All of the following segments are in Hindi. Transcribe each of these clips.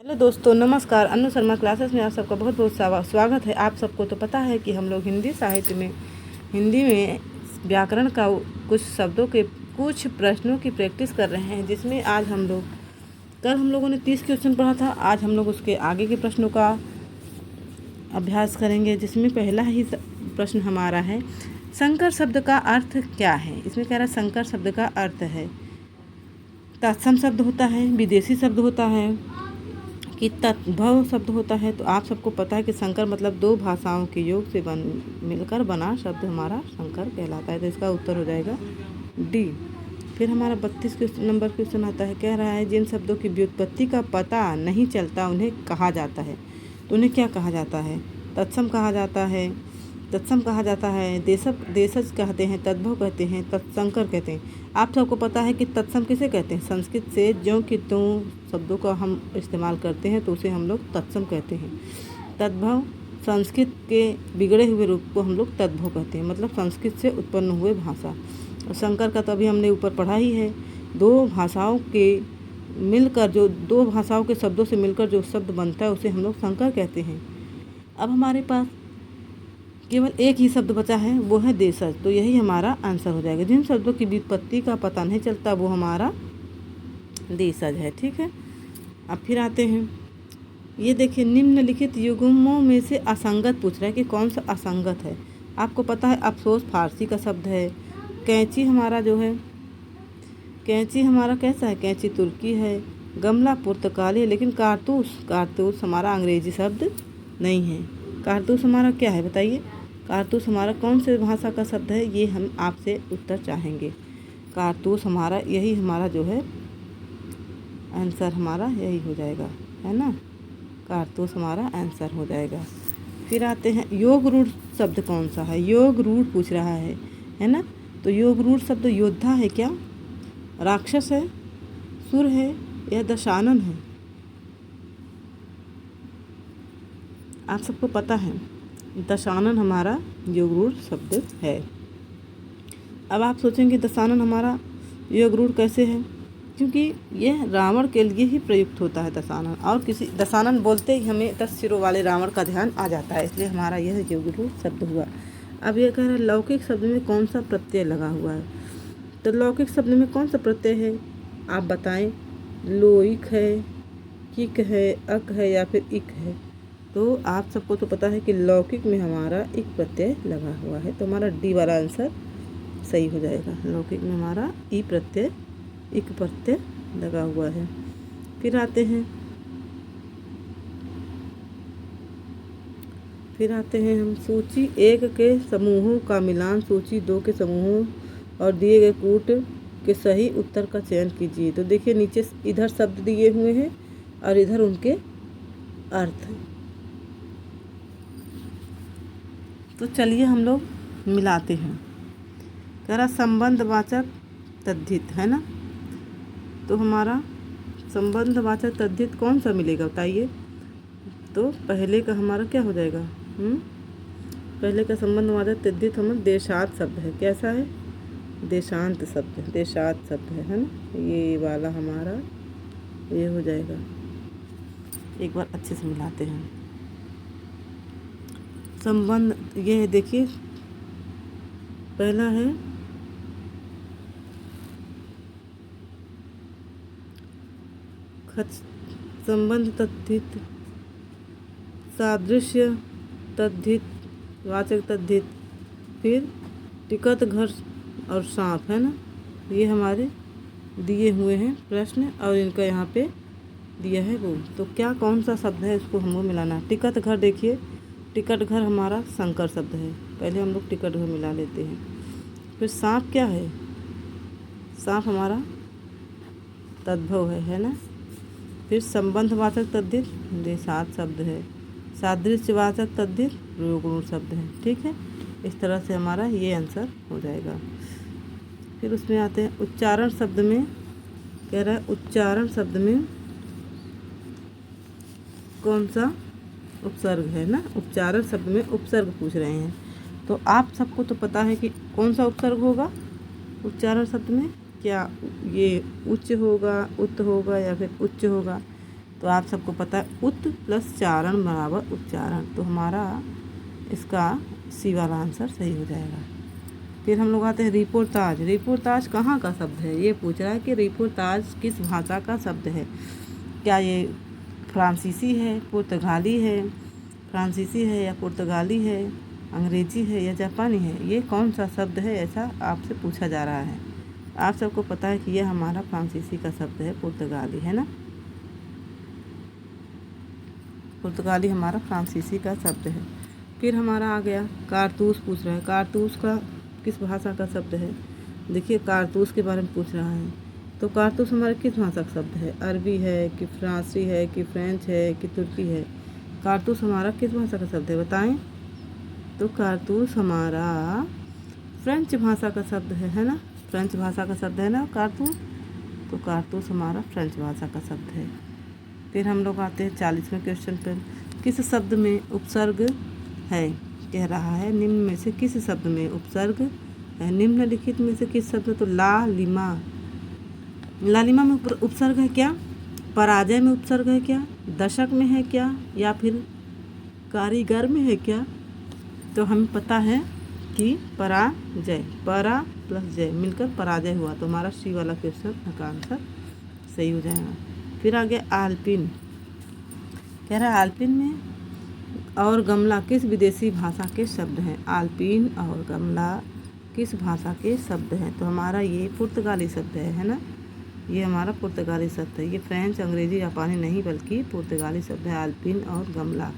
हेलो दोस्तों, नमस्कार। अनु शर्मा क्लासेस में आप सबका बहुत बहुत स्वागत है। आप सबको तो पता है कि हम लोग हिंदी साहित्य में हिंदी में व्याकरण का कुछ शब्दों के कुछ प्रश्नों की प्रैक्टिस कर रहे हैं, जिसमें आज कल हम लोगों ने 30 क्वेश्चन पढ़ा था। आज हम लोग उसके आगे के प्रश्नों का अभ्यास करेंगे, जिसमें पहला ही प्रश्न हमारा है, संकर शब्द का अर्थ क्या है। इसमें कह रहा है संकर शब्द का अर्थ है तत्सम शब्द होता है, विदेशी शब्द होता है कि तद्भव शब्द होता है। तो आप सबको पता है कि संकर मतलब दो भाषाओं के योग से मिलकर बना शब्द हमारा संकर कहलाता है। तो इसका उत्तर हो जाएगा डी। फिर हमारा 32 नंबर क्वेश्चन आता है, कह रहा है जिन शब्दों की व्युत्पत्ति का पता नहीं चलता उन्हें कहा जाता है। तो उन्हें क्या कहा जाता है? तत्सम कहा जाता है, तत्सम कहा जाता है, देशज कहते हैं, तद्भव कहते हैं, तत्संकर कहते हैं। आप सबको पता है कि तत्सम किसे कहते हैं? संस्कृत से ज्यों कि त्यों शब्दों का हम इस्तेमाल करते हैं तो उसे हम लोग तत्सम कहते हैं। तद्भव संस्कृत के बिगड़े हुए रूप को हम लोग तद्भव कहते हैं, मतलब संस्कृत से उत्पन्न हुए भाषा। और संकर का तो अभी हमने ऊपर पढ़ा ही है, दो भाषाओं के शब्दों से मिलकर जो शब्द बनता है उसे हम लोग संकर कहते हैं। अब हमारे पास केवल एक ही शब्द बचा है, वो है देशज। तो यही हमारा आंसर हो जाएगा। जिन शब्दों की व्युत्पत्ति का पता नहीं चलता वो हमारा देशज है। ठीक है, अब फिर आते हैं, ये देखिए, निम्नलिखित युग्मों में से असंगत पूछ रहा है कि कौन सा असंगत है। आपको पता है अफसोस फारसी का शब्द है। कैंची हमारा जो है, कैंची हमारा कैसा है? कैंची तुर्की है। गमला पुर्तगाली है, लेकिन कारतूस हमारा अंग्रेजी शब्द नहीं है। कारतूस हमारा क्या है बताइए? कारतूस हमारा कौन से भाषा का शब्द है? ये हम आपसे उत्तर चाहेंगे। कारतूस हमारा यही हमारा जो है आंसर हमारा यही हो जाएगा, है ना। कारतूस हमारा आंसर हो जाएगा। फिर आते हैं, योग रूढ़ शब्द कौन सा है? योग रूढ़ पूछ रहा है ना। तो योग रूढ़ शब्द योद्धा है क्या, राक्षस है, सुर है या दशानन है? आप सबको पता है दशानन हमारा योग रूढ़ शब्द है। अब आप सोचेंगे दशानन हमारा योग रूढ़ कैसे है? क्योंकि यह रावण के लिए ही प्रयुक्त होता है दशानन, और किसी दशानन बोलते ही हमें 10 सिरों वाले रावण का ध्यान आ जाता है, इसलिए हमारा यह योग रूढ़ शब्द हुआ। अब यह कह रहा है लौकिक शब्द में कौन सा प्रत्यय लगा हुआ है। तो लौकिक शब्द में कौन सा प्रत्यय है आप बताएं? लोइक है, किक है, अक है या फिर इक है? तो आप सबको तो पता है कि लौकिक में हमारा इक प्रत्यय लगा हुआ है, तो हमारा डी वाला आंसर सही हो जाएगा। लौकिक में हमारा इक प्रत्यय लगा हुआ है। फिर आते हैं हम सूची 1 के समूहों का मिलान सूची 2 के समूहों और दिए गए कूट के सही उत्तर का चयन कीजिए। तो देखिए, नीचे इधर शब्द दिए हुए हैं और इधर उनके अर्थ। तो चलिए हम लोग मिलाते हैं। कह रहा संबंधवाचक तद्धित है ना। तो हमारा संबंधवाचक तद्धित कौन सा मिलेगा बताइए? तो पहले का हमारा क्या हो जाएगा? पहले का संबंधवाचक तद्धित हमारा देशात शब्द है। कैसा है? देशांत शब्द है ना। ये वाला हमारा ये हो जाएगा। एक बार अच्छे से मिलाते हैं। संबंध ये देखिए, पहला है संबंध तद्धित, सादृश्य तद्धित, वाचक तद्धित, फिर टिकट, घर और सांप, है ना। ये हमारे दिए हुए हैं प्रश्न और इनका यहाँ पे दिया है वो। तो क्या कौन सा शब्द है इसको हमको मिलाना। टिकट घर, देखिए टिकट घर हमारा संकर शब्द है, पहले हम लोग टिकट घर मिला लेते हैं। फिर सांप क्या है? सांप हमारा तद्भव है ना। फिर संबंधवाचक तद्धित देशात शब्द है, सादृश्यवाचक तद्धित योग रूढ़ शब्द है। ठीक है, इस तरह से हमारा ये आंसर हो जाएगा। फिर उसमें आते हैं उच्चारण शब्द में। कह रहा है उच्चारण शब्द में कौन सा उपसर्ग है ना। उच्चारण शब्द में उपसर्ग पूछ रहे हैं। तो आप सबको तो पता है कि कौन सा उपसर्ग होगा उच्चारण शब्द में। क्या ये उच्च होगा, उत होगा या फिर उच्च होगा? तो आप सबको पता है उत प्लस चारण बराबर उच्चारण, तो हमारा इसका सी वाला आंसर सही हो जाएगा। फिर हम लोग आते हैं रिपोर्ताज। रिपोर्ताज कहाँ का शब्द है, ये पूछ रहा है कि रिपोर्ताज किस भाषा का शब्द है। क्या ये फ्रांसीसी है, पुर्तगाली है, फ्रांसीसी है या पुर्तगाली है, अंग्रेजी है या जापानी है, ये कौन सा शब्द है, ऐसा आपसे पूछा जा रहा है। आप सबको पता है कि यह हमारा फ्रांसीसी का शब्द है, पुर्तगाली है ना, पुर्तगाली हमारा फ्रांसीसी का शब्द है। फिर हमारा आ गया कारतूस। पूछ रहा है कारतूस का किस भाषा का शब्द है। देखिए कारतूस के बारे में पूछ रहा है, तो कारतूस हमारे किस भाषा का शब्द है, अरबी है कि फ्रांसी है कि फ्रेंच है कि तुर्की है। कारतूस हमारा किस भाषा का शब्द है बताएं। तो कारतूस हमारा फ्रेंच भाषा का शब्द है ना, फ्रेंच भाषा का शब्द है ना कारतूस, तो कारतूस हमारा फ्रेंच भाषा का शब्द है। फिर हम लोग आते हैं 40वें क्वेश्चन पर। किस शब्द में उपसर्ग है, कह रहा है निम्न में से किस शब्द में उपसर्ग है। निम्नलिखित में से किस शब्द, तो लालिमा। लालिमा में उपसर्ग है क्या, पराजय में उपसर्ग है क्या, दशक में है क्या, या फिर कारीगर में है क्या। तो हमें पता है कि पराजय, परा प्लस जय मिलकर पराजय हुआ, तो हमारा सी वाला क्वेश्चन का आंसर सही हो जाएगा। फिर आगे आल्पिन, कह रहा है आल्पिन में और गमला किस विदेशी भाषा के शब्द हैं। आल्पिन और गमला किस भाषा के शब्द हैं, तो हमारा ये पुर्तगाली शब्द है ना, ये हमारा पुर्तगाली शब्द है। ये फ्रेंच अंग्रेजी जापानी नहीं बल्कि पुर्तगाली शब्द है आल्पिन और गमला।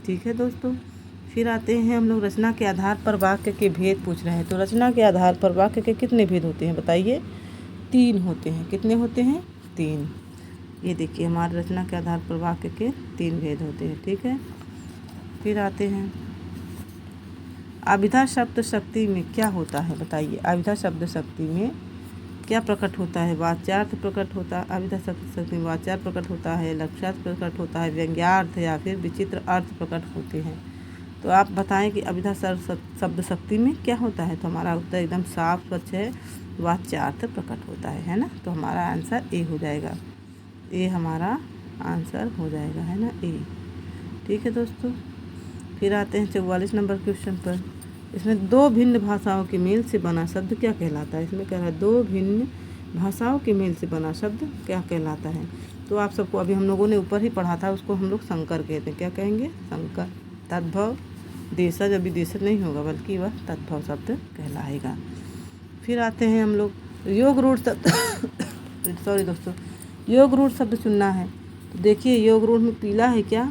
ठीक है दोस्तों। फिर आते हैं हम लोग रचना के आधार पर वाक्य के भेद पूछ रहे हैं। तो रचना के आधार पर वाक्य के कितने भेद होते हैं बताइए। 3 होते हैं। कितने होते हैं, 3। ये देखिए हमारे रचना के आधार पर वाक्य के 3 भेद होते हैं। ठीक है। फिर आते हैं अभिधा शब्द शक्ति में क्या होता है बताइए। अभिधा शब्द शक्ति में क्या प्रकट होता है, वाच्यार्थ प्रकट होता है। अभिधा शब्द शक्ति में वाच्यार्थ प्रकट होता है, लक्ष्यार्थ प्रकट होता है, व्यंग्यार्थ या फिर विचित्र अर्थ प्रकट होते हैं। तो आप बताएं कि अभिधा शब्द शक्ति में क्या होता है। तो हमारा उत्तर एकदम साफ स्वच्छ है, वाच्यार्थ प्रकट होता है ना। तो हमारा आंसर ए हो जाएगा, ए हमारा आंसर हो जाएगा है ना, ए। ठीक है दोस्तों। फिर आते हैं 44 नंबर क्वेश्चन पर। इसमें 2 भिन्न भाषाओं के मेल से बना शब्द क्या कहलाता है। इसमें कह रहा है 2 भिन्न भाषाओं के मेल से बना शब्द क्या कहलाता है। तो आप सबको अभी हम लोगों ने ऊपर ही पढ़ा था, उसको हम लोग संकर कहते हैं। क्या कहेंगे, संकर। तद्भव देशज, अभी देशज नहीं होगा बल्कि वह तद्भव शब्द कहलाएगा। फिर आते हैं हम लोग योग रूढ़ शब्द सॉरी दोस्तों, योग रूढ़ शब्द चुनना है। तो देखिए योग रूढ़ में पीला है क्या,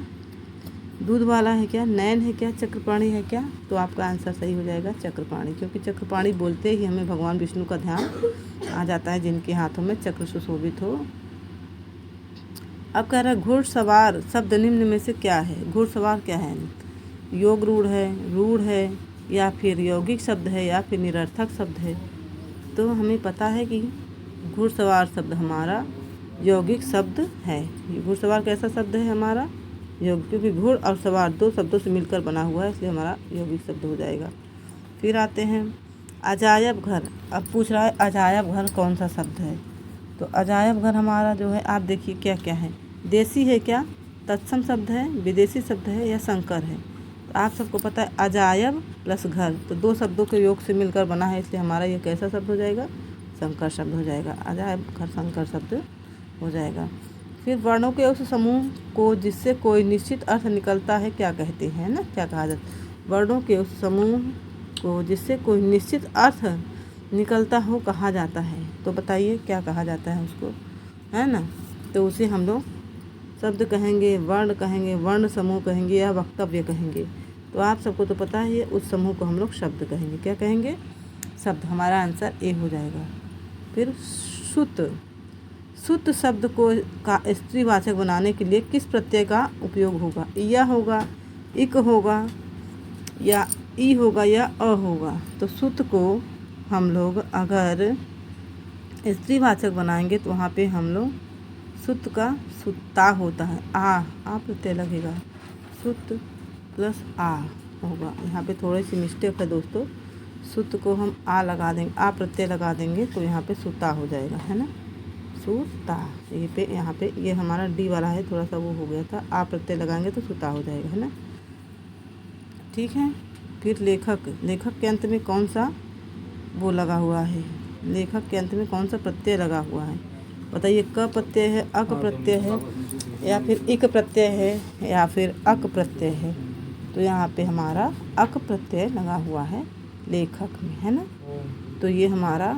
दूध वाला है क्या, नैन है क्या, चक्रपाणी है क्या। तो आपका आंसर सही हो जाएगा चक्रपाणी, क्योंकि चक्रपाणी बोलते ही हमें भगवान विष्णु का ध्यान आ जाता है जिनके हाथों में चक्र सुशोभित हो। अब कह रहा है घुड़सवार शब्द निम्न में से क्या है। घुड़सवार क्या है, योग रूढ़ है, रूढ़ है, या फिर यौगिक शब्द है, या फिर निरर्थक शब्द है। तो हमें पता है कि घुड़सवार शब्द हमारा यौगिक शब्द है। घुड़सवार कैसा शब्द है हमारा, योग, क्योंकि घुड़ और सवार 2 शब्दों से मिलकर बना हुआ है, इसलिए हमारा यौगिक शब्द हो जाएगा। फिर आते हैं अजायब घर। अब पूछ रहा है अजायब घर कौन सा शब्द है। तो अजायब घर हमारा जो है, आप देखिए क्या क्या है, देसी है क्या, तत्सम शब्द है, विदेशी शब्द है, या संकर है। तो आप सबको पता है अजायब प्लस घर तो 2 शब्दों के योग से मिलकर बना है, इसलिए हमारा ये कैसा शब्द हो जाएगा, संकर शब्द हो जाएगा। अजायब घर संकर शब्द हो जाएगा। फिर वर्णों के उस समूह को जिससे कोई निश्चित अर्थ निकलता है क्या कहते हैं ना, क्या कहा जाता है। वर्णों के उस समूह को जिससे कोई निश्चित अर्थ निकलता हो कहा जाता है। तो बताइए क्या कहा जाता है उसको, है ना। तो उसे हम लोग शब्द कहेंगे, वर्ण कहेंगे, वर्ण समूह कहेंगे, या वक्तव्य कहेंगे। तो आप सबको तो पता है उस समूह को हम लोग शब्द कहेंगे। क्या कहेंगे, शब्द। हमारा आंसर ए हो जाएगा। फिर सुत, सुत शब्द को का स्त्रीवाचक बनाने के लिए किस प्रत्यय का उपयोग होगा। या होगा, इक होगा, या ई होगा, या अ होगा। तो सुत को हम लोग अगर स्त्रीवाचक बनाएंगे तो वहाँ पे हम लोग सुत का सुत्ता होता है, आ प्रत्यय लगेगा, सुत प्लस आ होगा। यहाँ पे थोड़ी सी मिस्टेक है दोस्तों, सुत को हम आ लगा देंगे, आ प्रत्यय लगा देंगे तो यहाँ पे सुता हो जाएगा, है ना। सुता। ये पे यहाँ पे ये हमारा डी वाला है, थोड़ा सा वो हो गया था, आप प्रत्यय लगाएंगे तो सुता हो जाएगा, है ना। ठीक है। फिर लेखक, लेखक के अंत में कौन सा वो लगा हुआ है, लेखक के अंत में कौन सा प्रत्यय लगा हुआ है बताइए। क प्रत्यय है, अक प्रत्यय है, या फिर इक प्रत्यय है, या फिर अक प्रत्यय है। तो यहाँ पे हमारा अक प्रत्यय लगा हुआ है लेखक में, है ना। तो ये हमारा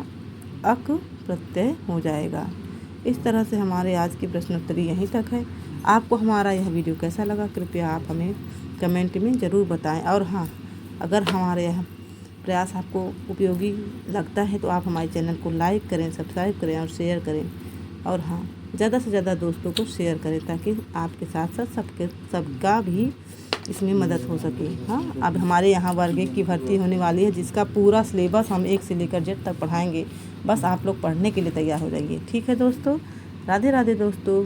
अक प्रत्यय हो जाएगा। इस तरह से हमारे आज की प्रश्नोत्तरी यहीं तक है। आपको हमारा यह वीडियो कैसा लगा कृपया आप हमें कमेंट में ज़रूर बताएं। और हाँ, अगर हमारे यह प्रयास आपको उपयोगी लगता है तो आप हमारे चैनल को लाइक करें, सब्सक्राइब करें और शेयर करें। और हाँ, ज़्यादा से ज़्यादा दोस्तों को शेयर करें ताकि आपके साथ साथ सबका भी इसमें मदद हो सके। हाँ, अब हमारे यहाँ वर्ग 1 की भर्ती होने वाली है, जिसका पूरा सिलेबस हम 1 से लेकर Z तक पढ़ाएंगे। बस आप लोग पढ़ने के लिए तैयार हो जाइए। ठीक है दोस्तों, राधे राधे दोस्तों।